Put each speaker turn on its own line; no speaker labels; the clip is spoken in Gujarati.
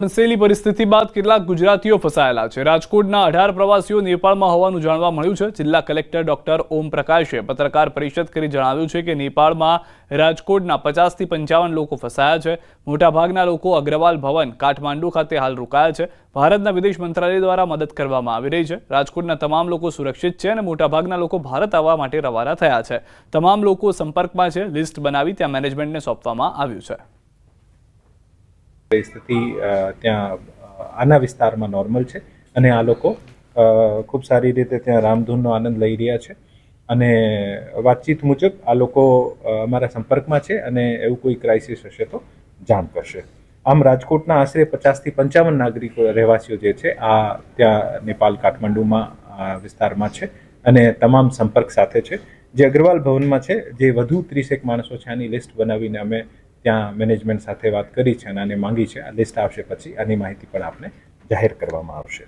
ફસાયેલી પરિસ્થિતિ બાદ કેટલાક ગુજરાતીઓ ફસાયેલા છે। રાજકોટના 18 પ્રવાસીઓ નેપાળમાં હોવાનું જાણવા મળ્યું છે। જિલ્લા કલેક્ટર ડોક્ટર ઓમ પ્રકાશે પત્રકાર પરિષદ કરી જણાવ્યું છે કે નેપાળમાં રાજકોટના 50 થી 55 લોકો ફસાયા છે। મોટાભાગના લોકો અગ્રવાલ ભવન કાઠમાંડુ ખાતે હાલ રોકાયા છે। ભારતના વિદેશ મંત્રાલય દ્વારા મદદ કરવામાં આવી રહી છે। રાજકોટના તમામ લોકો સુરક્ષિત છે અને મોટાભાગના લોકો ભારત આવવા માટે રવાના થયા છે। તમામ લોકો સંપર્કમાં છે। લિસ્ટ બનાવી ત્યાં મેનેજમેન્ટને સોંપવામાં આવ્યું છે।
પરિસ્થિતિ ત્યાં આના વિસ્તારમાં નોર્મલ છે અને આ લોકો ખૂબ સારી રીતે ત્યાં રામધૂનનો આનંદ લઈ રહ્યા છે અને વાતચીત મુજબ આ લોકો અમારા સંપર્કમાં છે અને એવું કોઈ ક્રાઇસિસ હશે તો જાણ કરશે। આમ રાજકોટના આશરે 50 થી 55 નાગરિકો રહેવાસીઓ જે છે આ ત્યાં નેપાળ કાઠમાંડુમાં વિસ્તારમાં છે અને તમામ સંપર્ક સાથે છે। જે અગ્રવાલ ભવનમાં છે જે વધુ 30 માણસો છે આની લિસ્ટ બનાવીને અમે ત્યાં મેનેજમેન્ટ સાથે વાત કરી છે અને આને માંગી છે। આ લિસ્ટ આવશે પછી આની માહિતી પણ આપને જાહેર કરવામાં આવશે।